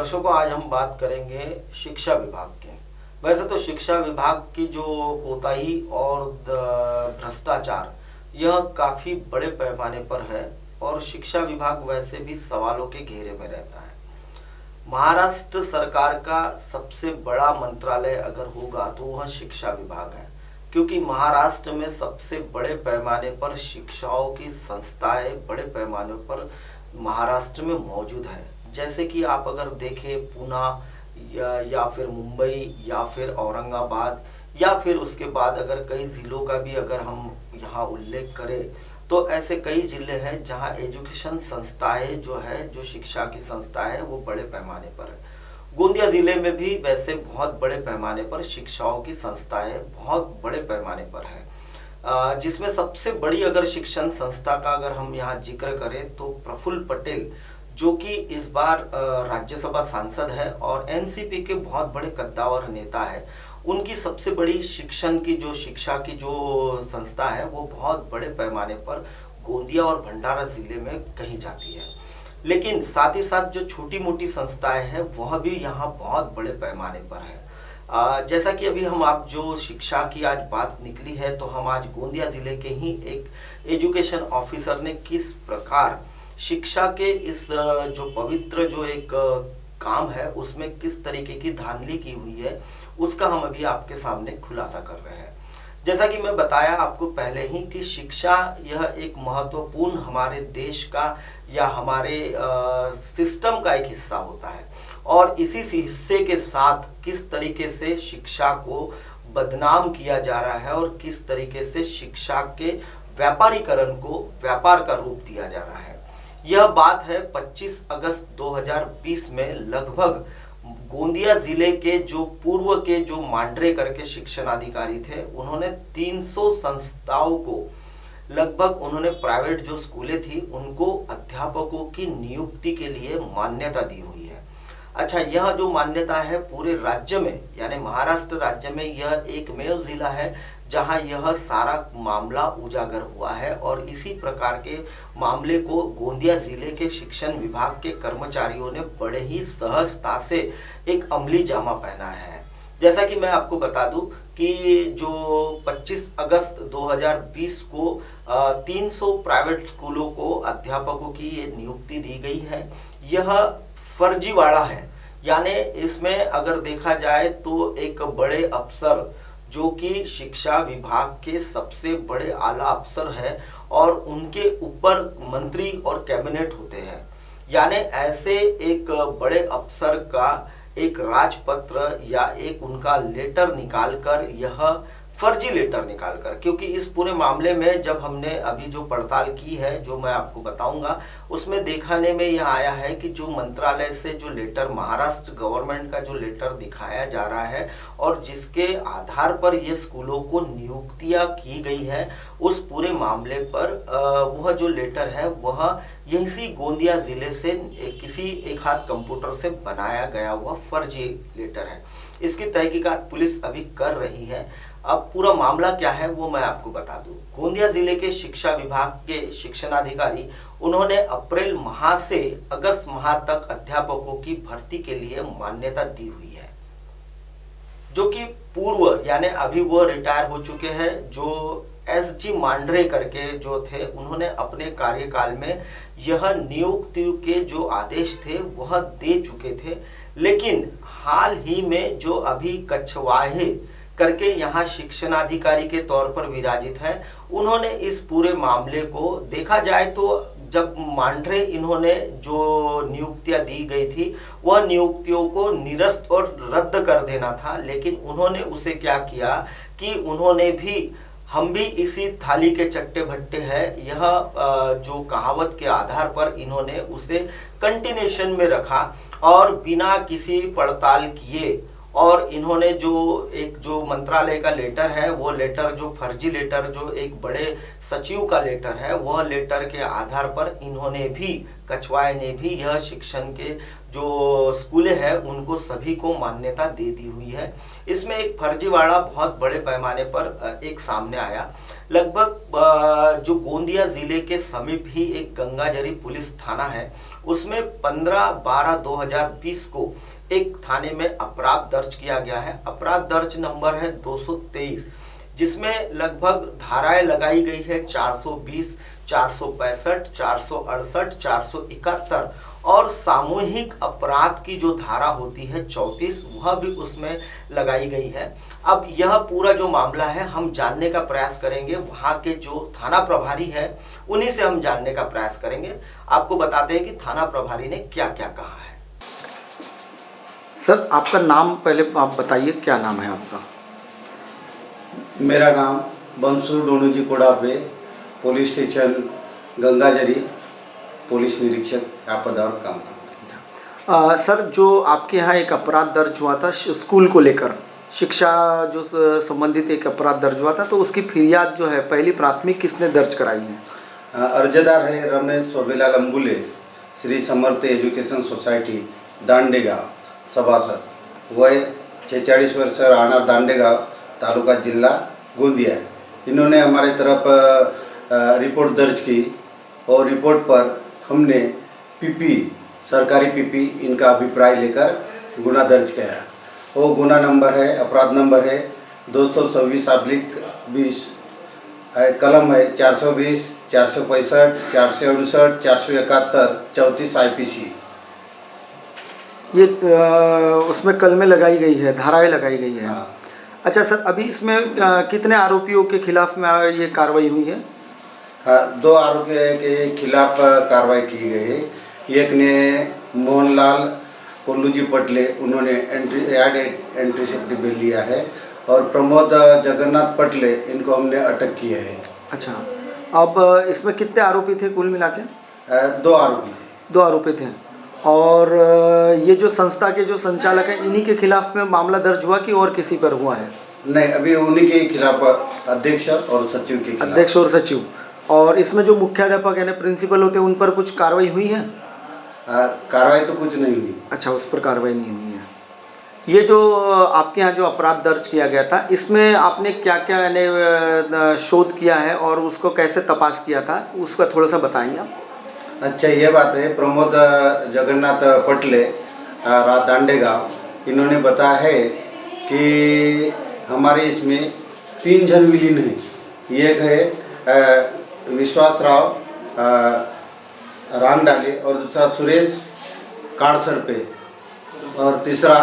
दर्शकों, आज हम बात करेंगे शिक्षा विभाग की। वैसे तो शिक्षा विभाग की जो कोताही और भ्रष्टाचार यह काफ़ी बड़े पैमाने पर है और शिक्षा विभाग वैसे भी सवालों के घेरे में रहता है। महाराष्ट्र सरकार का सबसे बड़ा मंत्रालय अगर होगा तो वह शिक्षा विभाग है, क्योंकि महाराष्ट्र में सबसे बड़े पैमाने पर शिक्षाओं की संस्थाएं बड़े पैमाने पर महाराष्ट्र में मौजूद है। जैसे कि आप अगर देखें पूना या फिर मुंबई या फिर औरंगाबाद या फिर उसके बाद अगर कई ज़िलों का भी अगर हम यहाँ उल्लेख करें तो ऐसे कई ज़िले हैं जहाँ एजुकेशन संस्थाएं जो शिक्षा की संस्था है वो बड़े पैमाने पर है। गोंदिया ज़िले में भी वैसे बहुत बड़े पैमाने पर शिक्षाओं की संस्थाएं बहुत बड़े पैमाने पर है, जिसमें सबसे बड़ी अगर शिक्षण संस्था का अगर हम यहाँ जिक्र करें तो प्रफुल्ल पटेल, जो कि इस बार राज्यसभा सांसद है और एनसीपी के बहुत बड़े कद्दावर नेता है, उनकी सबसे बड़ी शिक्षा की जो संस्था है वो बहुत बड़े पैमाने पर गोंदिया और भंडारा जिले में कही जाती है। लेकिन साथ ही साथ जो छोटी मोटी संस्थाएं हैं वह भी यहाँ बहुत बड़े पैमाने पर है। जैसा कि अभी हम आप जो शिक्षा की आज बात निकली है तो हम आज गोंदिया जिले के ही एक एजुकेशन ऑफिसर ने किस प्रकार शिक्षा के इस जो पवित्र जो एक काम है उसमें किस तरीके की धांधली की हुई है उसका हम अभी आपके सामने खुलासा कर रहे हैं। जैसा कि मैं बताया आपको पहले ही कि शिक्षा यह एक महत्वपूर्ण हमारे देश का या हमारे सिस्टम का एक हिस्सा होता है और इसी हिस्से के साथ किस तरीके से शिक्षा को बदनाम किया जा रहा है और किस तरीके से शिक्षा के व्यापारीकरण को व्यापार का रूप दिया जा रहा है। यह बात है 25 अगस्त 2020 में लगभग गोंदिया जिले के जो पूर्व के जो मांडरे करके शिक्षण अधिकारी थे, उन्होंने 300 संस्थाओं को लगभग उन्होंने प्राइवेट जो स्कूलें थी उनको अध्यापकों की नियुक्ति के लिए मान्यता दी हुई है। अच्छा, यह जो मान्यता है पूरे राज्य में यानी महाराष्ट्र राज्य में यह एकमेव जिला है जहां यह सारा मामला उजागर हुआ है और इसी प्रकार के मामले को गोंदिया जिले के शिक्षण विभाग के कर्मचारियों ने बड़े ही सहजता से एक अमली जामा पहना है। जैसा कि मैं आपको बता दूं कि जो 25 अगस्त 2020 को 300 प्राइवेट स्कूलों को अध्यापकों की ये नियुक्ति दी गई है, यह फर्जीवाड़ा है। यानी इसमें अगर देखा जाए तो एक बड़े अफसर जो कि शिक्षा विभाग के सबसे बड़े आला अफसर है और उनके ऊपर मंत्री और कैबिनेट होते हैं, यानी ऐसे एक बड़े अफसर का एक राजपत्र या एक उनका लेटर निकालकर, यह फर्जी लेटर निकालकर, क्योंकि इस पूरे मामले में जब हमने अभी जो पड़ताल की है जो मैं आपको बताऊंगा उसमें देखने में यह आया है कि जो मंत्रालय से जो लेटर महाराष्ट्र गवर्नमेंट का जो लेटर दिखाया जा रहा है और जिसके आधार पर ये स्कूलों को नियुक्तियां की गई है, उस पूरे मामले पर वह जो लेटर है वह यहीं से गोंदिया जिले से किसी एक हाथ कंप्यूटर से बनाया गया हुआ फर्जी लेटर है। इसकी तहकीकात पुलिस अभी कर रही है। अब पूरा मामला क्या है वो मैं आपको बता दूं। गोंदिया जिले के शिक्षा विभाग के शिक्षणाधिकारी उन्होंने अप्रैल माह से अगस्त माह तक अध्यापकों की भर्ती के लिए मान्यता दी हुई है, जो कि पूर्व यानी अभी वो रिटायर हो चुके हैं जो एसजी मांडरे करके जो थे, उन्होंने अपने कार्यकाल में यह नियुक्ति के जो आदेश थे वह दे चुके थे। लेकिन हाल ही में जो अभी कछवाहे करके यहाँ शिक्षणाधिकारी के तौर पर विराजित है, उन्होंने इस पूरे मामले को देखा जाए तो जब मांडरे इन्होंने जो नियुक्तियां दी गई थी वह नियुक्तियों को निरस्त और रद्द कर देना था, लेकिन उन्होंने उसे क्या किया कि उन्होंने भी हम भी इसी थाली के चट्टे भट्टे हैं, यह जो कहावत के आधार पर इन्होंने उसे कंटिन्यूशन में रखा और बिना किसी पड़ताल किए और इन्होंने जो मंत्रालय का लेटर है वो लेटर जो फर्जी लेटर जो एक बड़े सचिव का लेटर है वह लेटर के आधार पर इन्होंने भी कछवाए ने भी यह शिक्षण के जो स्कूलें हैं उनको सभी को मान्यता दे दी हुई है। इसमें एक फर्जीवाड़ा बहुत बड़े पैमाने पर एक सामने आया। लगभग जो गोंदिया जिले के समीप ही एक गंगाजरी पुलिस थाना है, उसमें 15/12/2020 को एक थाने में अपराध दर्ज किया गया है। अपराध दर्ज नंबर है 223, जिसमें लगभग धाराएं लगाई गई है 420, 465, 468, 471 और सामूहिक अपराध की जो धारा होती है 34, वह भी उसमें लगाई गई है। अब यह पूरा जो मामला है हम जानने का प्रयास करेंगे, वहाँ के जो थाना प्रभारी है उन्हीं से हम जानने का प्रयास करेंगे। आपको बताते हैं कि थाना प्रभारी ने क्या क्या कहा है। सर, आपका नाम पहले आप बताइए, क्या नाम है आपका? मेरा नाम बंसू डोनूजी कोड़ापे, पुलिस स्टेशन गंगाजरी, पुलिस निरीक्षक का पद और काम करता। सर, जो आपके यहाँ एक अपराध दर्ज हुआ था स्कूल को लेकर, शिक्षा जो संबंधित एक अपराध दर्ज हुआ था, तो उसकी फिरियाद जो है पहली प्राथमिक किसने दर्ज कराई है? अर्जदार है रमेश सोबेलाल अंबुले, श्री समर्थ एजुकेशन सोसाइटी दांडेगांव सभासद, वय 46 वर्ष, राहणार दांडेगांव, तालुका जिला गोंदिया है। इन्होंने हमारे तरफ रिपोर्ट दर्ज की और रिपोर्ट पर हमने पीपी, सरकारी पीपी, इनका अभिप्राय लेकर गुना दर्ज किया है। वो गुना नंबर है, अपराध नंबर है 226/20, कलम है 420, 465, 468, 471, 34 IPC। ये उसमें कलमें लगाई गई है, धाराएं लगाई गई है। हाँ। अच्छा सर, अभी इसमें कितने आरोपियों के खिलाफ में ये कार्रवाई हुई है? हाँ, 2 आरोपियों के खिलाफ कार्रवाई की गई है। एक ने मोहनलाल कोल्लूजी पटले, उन्होंने एंट्री सेफ्टी बेल लिया है, और प्रमोद जगन्नाथ पटले, इनको हमने अटक किया है। अच्छा, अब इसमें कितने आरोपी थे कुल मिला के? 2 आरोपी थे। 2 आरोपी थे। और ये जो संस्था के जो संचालक हैं, इन्हीं के खिलाफ में मामला दर्ज हुआ कि और किसी पर हुआ है? नहीं, अभी उन्हीं के खिलाफ अध्यक्ष और सचिव के खिलाफ। अध्यक्ष और सचिव। और इसमें जो मुख्याध्यापक यानी प्रिंसिपल होते हैं, उन पर कुछ कार्रवाई हुई है? कार्रवाई तो कुछ नहीं हुई। अच्छा, उस पर कार्रवाई नहीं हुई है। ये जो आपके यहाँ जो अपराध दर्ज किया गया था, इसमें आपने क्या क्या यानी शोध किया है और उसको कैसे तपास किया था, उसका थोड़ा सा बताएंगे आप? अच्छा, ये बात है, प्रमोद जगन्नाथ पटले, दांडेगांव, इन्होंने बताया है कि हमारे इसमें 3 जन विलीन हैं। एक है विश्वास राव रामडाले, और दूसरा सुरेश काड़सर पे, और तीसरा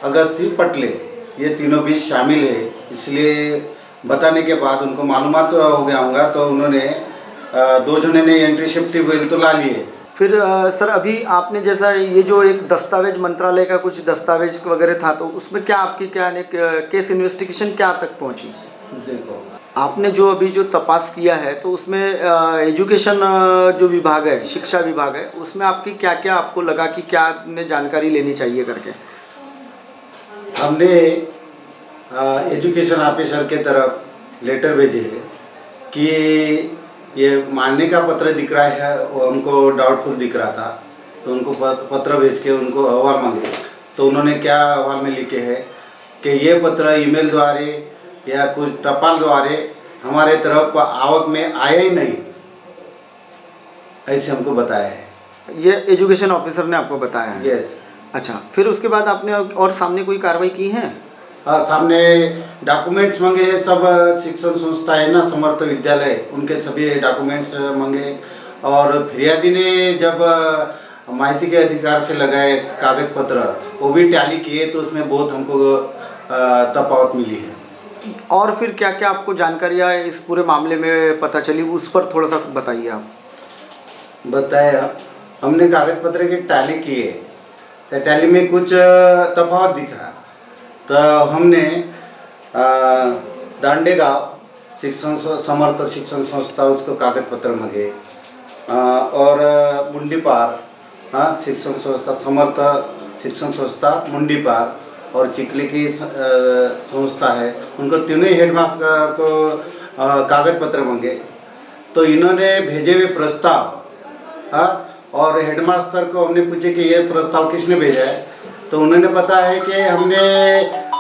अगस्ती पटले। ये तीनों भी शामिल है। इसलिए बताने के बाद उनको मालूमात तो हो गया होगा, तो उन्होंने 2 जनों ने एंट्री सेफ्टी बेल तो ला लिए। फिर सर, अभी आपने जैसा ये जो एक दस्तावेज मंत्रालय का कुछ दस्तावेज वगैरह था, तो उसमें क्या आपकी क्या केस इन्वेस्टिगेशन क्या तक पहुंची? देखो, आपने जो अभी जो तपास किया है, तो उसमें एजुकेशन जो विभाग है, शिक्षा विभाग है, उसमें आपकी क्या क्या आपको लगा कि क्या आपने जानकारी लेनी चाहिए करके? हमने एजुकेशन ऑफिसर के तरफ लेटर भेजे है कि ये मानने का पत्र दिख रहा है, वो हमको डाउटफुल दिख रहा था, तो उनको पत्र भेज के उनको अहवाल मांगे। तो उन्होंने क्या अहवाल में लिखे हैं कि ये पत्र ईमेल द्वारा या कुछ टपाल द्वारा हमारे तरफ आवक में आया ही नहीं, ऐसे हमको बताया है। ये एजुकेशन ऑफिसर ने आपको बताया है? यस। अच्छा, फिर उसके बाद आपने और सामने कोई कार्रवाई की है? हाँ, सामने डॉक्यूमेंट्स मांगे हैं। सब शिक्षण संस्था है ना, समर्थ विद्यालय, उनके सभी डॉक्यूमेंट्स मांगे। और फिरियादी ने जब माहिती के अधिकार से लगाए कागज पत्र, वो भी टैली किए, तो उसमें बहुत हमको तफावत मिली है। और फिर क्या क्या आपको जानकारियाँ इस पूरे मामले में पता चली, उस पर थोड़ा सा बताइए आप। बताया, हमने कागज पत्र की टैली किए, तो टैली में कुछ तफावत दिखा, तो हमने दांडेगांव शिक्षण समर्थ शिक्षण संस्था, उसको कागज पत्र मांगे, और मुंडीपार, हाँ, शिक्षण संस्था समर्थ शिक्षण संस्था मुंडीपार, और चिखली की संस्था है, उनको तीनों ही हेडमास्टर को कागज पत्र मांगे। तो इन्होंने भेजे हुए प्रस्ताव हाँ, और हेडमास्टर को हमने पूछे कि ये प्रस्ताव किसने भेजा है, तो उन्होंने बताया है कि हमने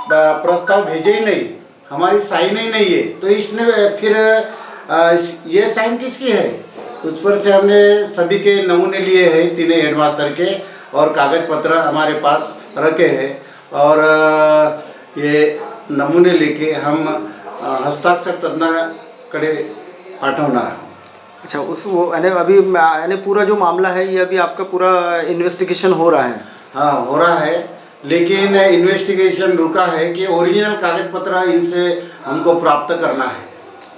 प्रस्ताव भेजे ही नहीं, हमारी साइन ही नहीं है। तो इसने फिर ये साइन किसकी है? उस पर से हमने सभी के नमूने लिए हैं, तीनों हेडमास्टर के, और कागज पत्र हमारे पास रखे हैं, और ये नमूने लेके हम हस्ताक्षर तज्ञाकडे पाठवणार आहोत। अच्छा, उस वो अभी पूरा जो मामला है ये अभी आपका पूरा इन्वेस्टिगेशन हो रहा है? हाँ, हो रहा है, लेकिन इन्वेस्टिगेशन रुका है कि ओरिजिनल कागज पत्र इनसे हमको प्राप्त करना है।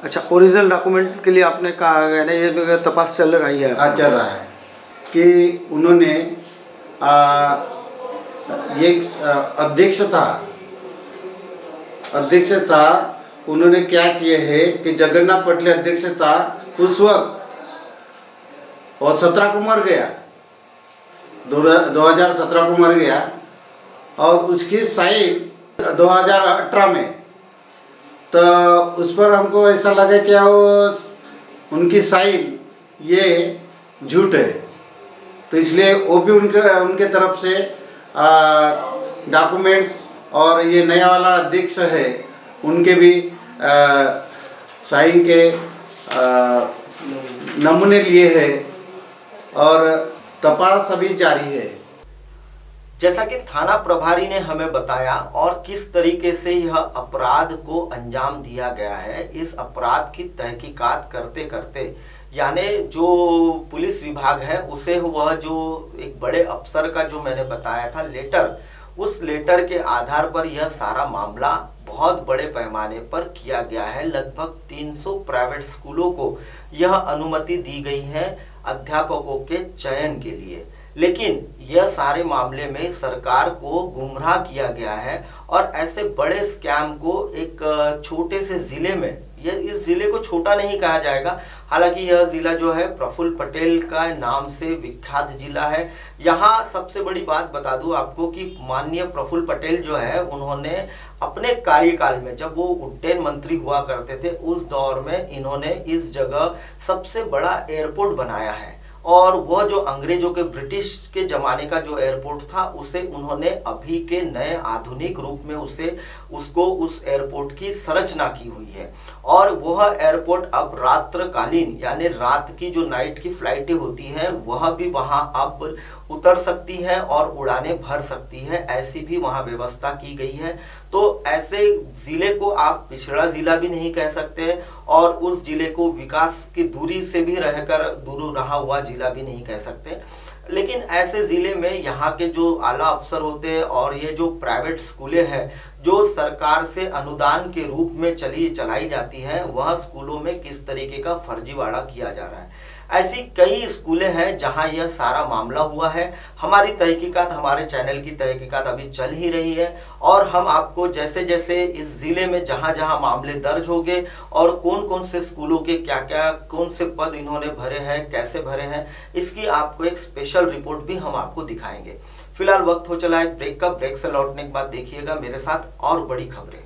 अच्छा, ओरिजिनल डॉक्यूमेंट के लिए आपने कहा है ना, ये तपास चल रही है? हाँ, चल रहा है कि उन्होंने ये अध्यक्षता उन्होंने क्या किए है कि जगन्नाथ पटले अध्यक्षता उस वक्त, और 17 को मर गया, 2017 को मर गया, और उसकी साइन 2018 में, तो उस पर हमको ऐसा लगा कि वो उनकी साइन ये झूठ है, तो इसलिए वो भी उनके तरफ से डॉक्यूमेंट्स और ये नया वाला अध्यक्ष है उनके भी साइन के नमूने लिए हैं, और तपास अभी जारी है। जैसा कि थाना प्रभारी ने हमें बताया और किस तरीके से यह अपराध को अंजाम दिया गया है, इस अपराध की तहकीकात करते करते यानी जो पुलिस विभाग है उसे वह जो एक बड़े अफसर का जो मैंने बताया था लेटर, उस लेटर के आधार पर यह सारा मामला बहुत बड़े पैमाने पर किया गया है। लगभग 300 प्राइवेट स्कूलों को यह अनुमति दी गई है अध्यापकों के चयन के लिए, लेकिन यह सारे मामले में सरकार को गुमराह किया गया है और ऐसे बड़े स्कैम को एक छोटे से ज़िले में, यह इस ज़िले को छोटा नहीं कहा जाएगा, हालांकि यह ज़िला जो है प्रफुल्ल पटेल का नाम से विख्यात ज़िला है। यहाँ सबसे बड़ी बात बता दूं आपको कि माननीय प्रफुल्ल पटेल जो है उन्होंने अपने कार्यकाल में, जब वो उड्डयन मंत्री हुआ करते थे, उस दौर में इन्होंने इस जगह सबसे बड़ा एयरपोर्ट बनाया है, और वह जो अंग्रेजों के ब्रिटिश के ज़माने का जो एयरपोर्ट था उसे उन्होंने अभी के नए आधुनिक रूप में उस एयरपोर्ट की संरचना की हुई है। और वह एयरपोर्ट अब रात्रकालीन यानी रात की जो नाइट की फ्लाइटें होती हैं वह भी वहां अब उतर सकती हैं और उड़ानें भर सकती है, ऐसी भी वहां व्यवस्था की गई है। तो ऐसे ज़िले को आप पिछड़ा ज़िला भी नहीं कह सकते और उस ज़िले को विकास की दूरी से भी रहकर दूर रहा हुआ ज़िला भी नहीं कह सकते, लेकिन ऐसे ज़िले में यहाँ के जो आला अफसर होते हैं और ये जो प्राइवेट स्कूलें हैं जो सरकार से अनुदान के रूप में चलाई जाती है, वह स्कूलों में किस तरीके का फर्जीवाड़ा किया जा रहा है। ऐसी कई स्कूलें हैं जहां यह सारा मामला हुआ है। हमारी तहकीकात, हमारे चैनल की तहकीकात अभी चल ही रही है और हम आपको जैसे जैसे इस ज़िले में जहां जहां मामले दर्ज हो गए और कौन कौन से स्कूलों के क्या क्या कौन से पद इन्होंने भरे हैं, कैसे भरे हैं, इसकी आपको एक स्पेशल रिपोर्ट भी हम आपको दिखाएंगे। फिलहाल वक्त हो चला है ब्रेक का। ब्रेक से लौटने के बाद देखिएगा मेरे साथ और बड़ी खबरें।